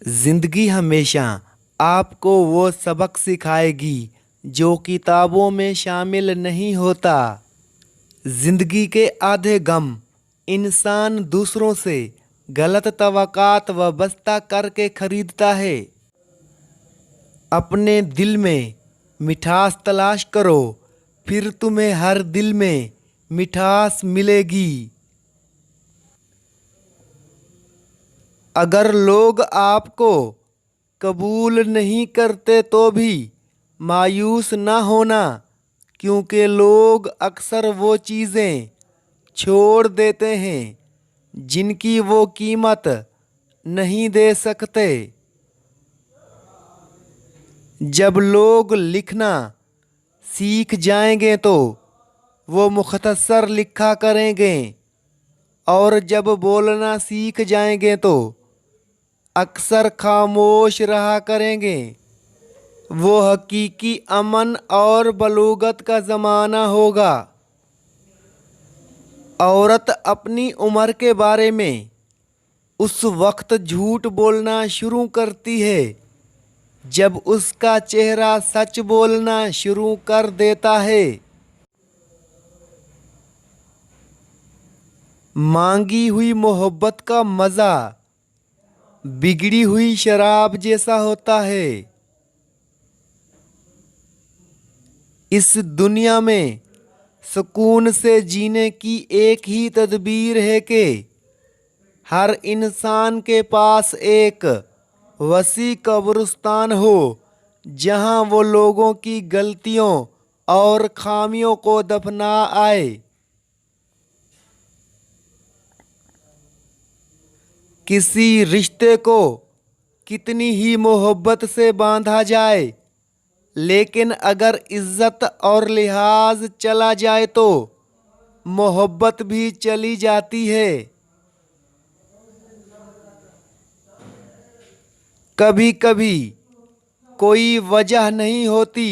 जिंदगी हमेशा आपको वो सबक सिखाएगी जो किताबों में शामिल नहीं होता। जिंदगी के आधे गम इंसान दूसरों से गलत तवक्कात वाबस्ता करके खरीदता है। अपने दिल में मिठास तलाश करो, फिर तुम्हें हर दिल में मिठास मिलेगी। अगर लोग आपको कबूल नहीं करते तो भी मायूस ना होना, क्योंकि लोग अक्सर वो चीज़ें छोड़ देते हैं जिनकी वो कीमत नहीं दे सकते। जब लोग लिखना सीख जाएंगे तो वो मुख्तसर लिखा करेंगे, और जब बोलना सीख जाएंगे तो अक्सर खामोश रहा करेंगे। वो हकीकी अमन और बलूगत का ज़माना होगा। औरत अपनी उम्र के बारे में उस वक्त झूठ बोलना शुरू करती है जब उसका चेहरा सच बोलना शुरू कर देता है। मांगी हुई मोहब्बत का मज़ा बिगड़ी हुई शराब जैसा होता है। इस दुनिया में सुकून से जीने की एक ही तदबीर है कि हर इंसान के पास एक वसी कब्रिस्तान हो जहां वो लोगों की गलतियों और खामियों को दफना आए। किसी रिश्ते को कितनी ही मोहब्बत से बांधा जाए, लेकिन अगर इज्जत और लिहाज चला जाए तो मोहब्बत भी चली जाती है। कभी कभी कोई वजह नहीं होती,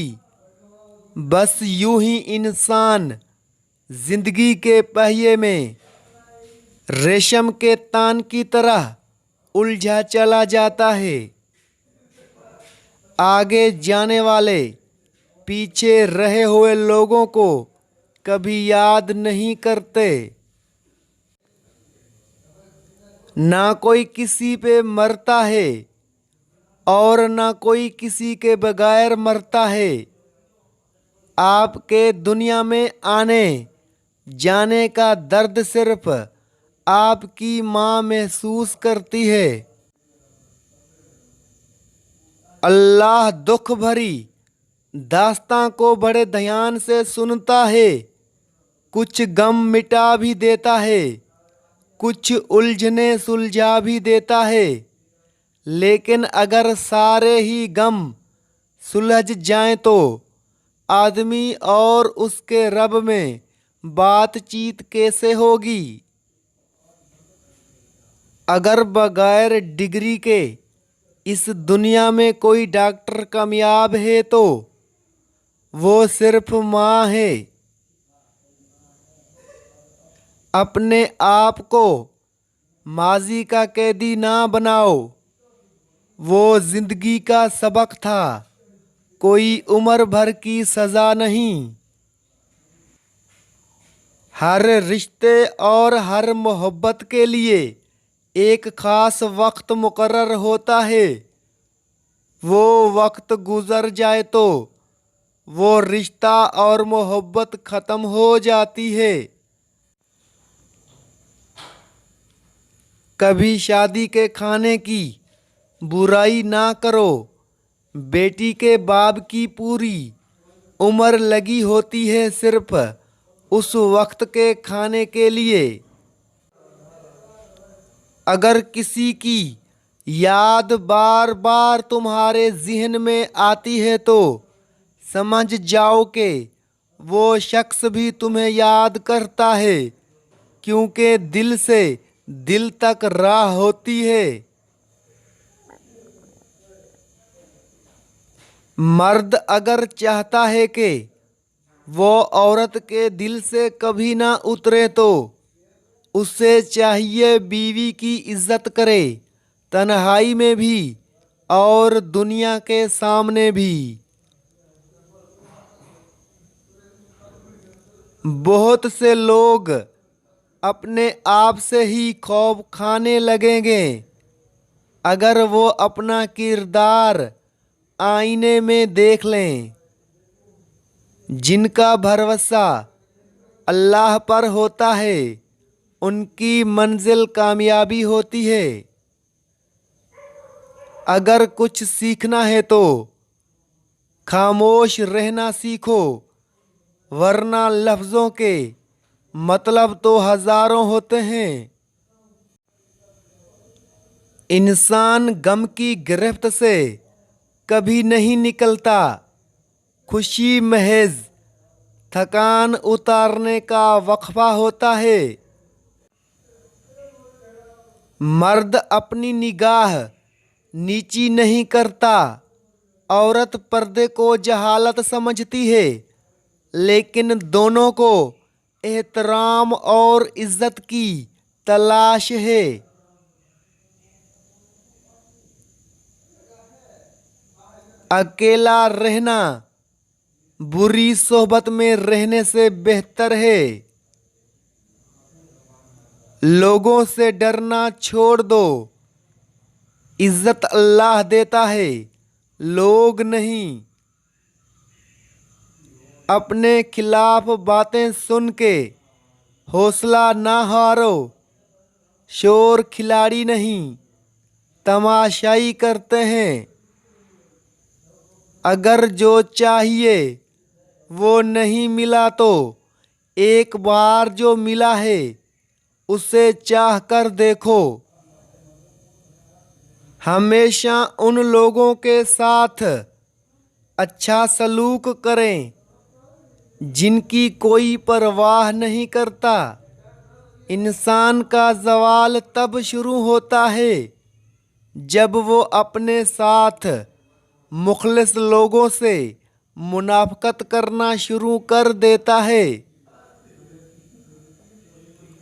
बस यूं ही इंसान जिंदगी के पहिए में रेशम के तान की तरह उलझा चला जाता है। आगे जाने वाले पीछे रहे हुए लोगों को कभी याद नहीं करते। ना कोई किसी पे मरता है और ना कोई किसी के बगैर मरता है। आपके दुनिया में आने जाने का दर्द सिर्फ आपकी माँ महसूस करती है। अल्लाह दुख भरी दास्तां को बड़े ध्यान से सुनता है। कुछ गम मिटा भी देता है, कुछ उलझने सुलझा भी देता है। लेकिन अगर सारे ही गम सुलझ जाएं तो आदमी और उसके रब में बातचीत कैसे होगी? अगर बगैर डिग्री के इस दुनिया में कोई डॉक्टर कामयाब है तो वो सिर्फ माँ है। अपने आप को माजी का कैदी ना बनाओ, वो जिंदगी का सबक था, कोई उम्र भर की सजा नहीं। हर रिश्ते और हर मोहब्बत के लिए एक ख़ास वक्त मुकर्रर होता है। वो वक्त गुज़र जाए तो वो रिश्ता और मोहब्बत ख़त्म हो जाती है। कभी शादी के खाने की बुराई ना करो। बेटी के बाप की पूरी उम्र लगी होती है सिर्फ उस वक्त के खाने के लिए। अगर किसी की याद बार बार तुम्हारे जिहन में आती है तो समझ जाओ कि वो शख्स भी तुम्हें याद करता है, क्योंकि दिल से दिल तक राह होती है। मर्द अगर चाहता है कि वो औरत के दिल से कभी ना उतरे तो उसे चाहिए बीवी की इज्जत करे, तन्हाई में भी और दुनिया के सामने भी। बहुत से लोग अपने आप से ही खौफ खाने लगेंगे अगर वो अपना किरदार आईने में देख लें। जिनका भरोसा अल्लाह पर होता है उनकी मंजिल कामयाबी होती है। अगर कुछ सीखना है तो खामोश रहना सीखो, वरना लफ्ज़ों के मतलब तो हजारों होते हैं। इंसान गम की गिरफ्त से कभी नहीं निकलता। खुशी महज थकान उतारने का वक्फा होता है। मर्द अपनी निगाह नीची नहीं करता। औरत पर्दे को जहालत समझती है, लेकिन दोनों को एहतराम और इज्जत की तलाश है। अकेला रहना बुरी सोहबत में रहने से बेहतर है। लोगों से डरना छोड़ दो। इज्जत अल्लाह देता है, लोग नहीं। अपने खिलाफ बातें सुन के हौसला ना हारो। शोर खिलाड़ी नहीं, तमाशाई करते हैं। अगर जो चाहिए वो नहीं मिला तो एक बार जो मिला है उसे चाह कर देखो। हमेशा उन लोगों के साथ अच्छा सलूक करें जिनकी कोई परवाह नहीं करता। इंसान का ज़वाल तब शुरू होता है जब वो अपने साथ मुखलिस लोगों से मुनाफकत करना शुरू कर देता है।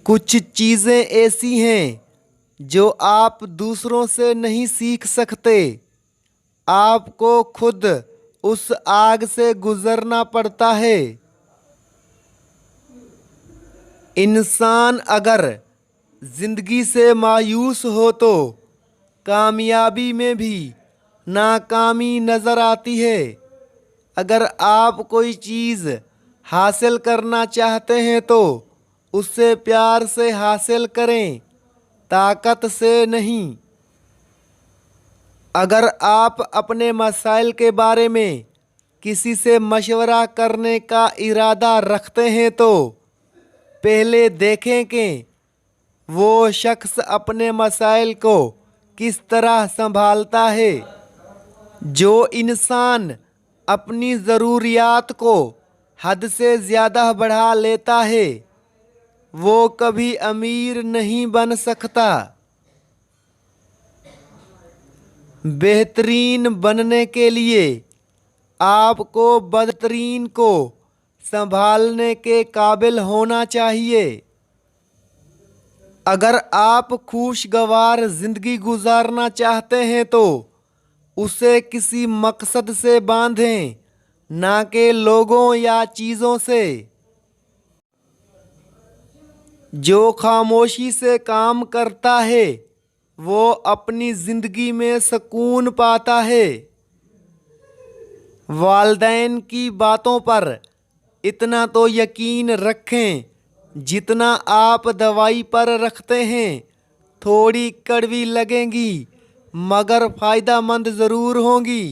कुछ चीज़ें ऐसी हैं जो आप दूसरों से नहीं सीख सकते। आपको खुद उस आग से गुजरना पड़ता है। इंसान अगर जिंदगी से मायूस हो तो कामयाबी में भी नाकामी नज़र आती है। अगर आप कोई चीज़ हासिल करना चाहते हैं तो उससे प्यार से हासिल करें, ताकत से नहीं। अगर आप अपने मसाइल के बारे में किसी से मशवरा करने का इरादा रखते हैं तो पहले देखें कि वो शख्स अपने मसाइल को किस तरह संभालता है। जो इंसान अपनी ज़रूरियात को हद से ज़्यादा बढ़ा लेता है वो कभी अमीर नहीं बन सकता। बेहतरीन बनने के लिए आपको बदतरीन को संभालने के काबिल होना चाहिए। अगर आप खुशगवार ज़िंदगी गुजारना चाहते हैं तो उसे किसी मकसद से बांधें, ना कि लोगों या चीज़ों से। जो खामोशी से काम करता है वो अपनी ज़िंदगी में सुकून पाता है। वालिदैन की बातों पर इतना तो यकीन रखें जितना आप दवाई पर रखते हैं। थोड़ी कड़वी लगेंगी मगर फ़ायदेमंद ज़रूर होंगी।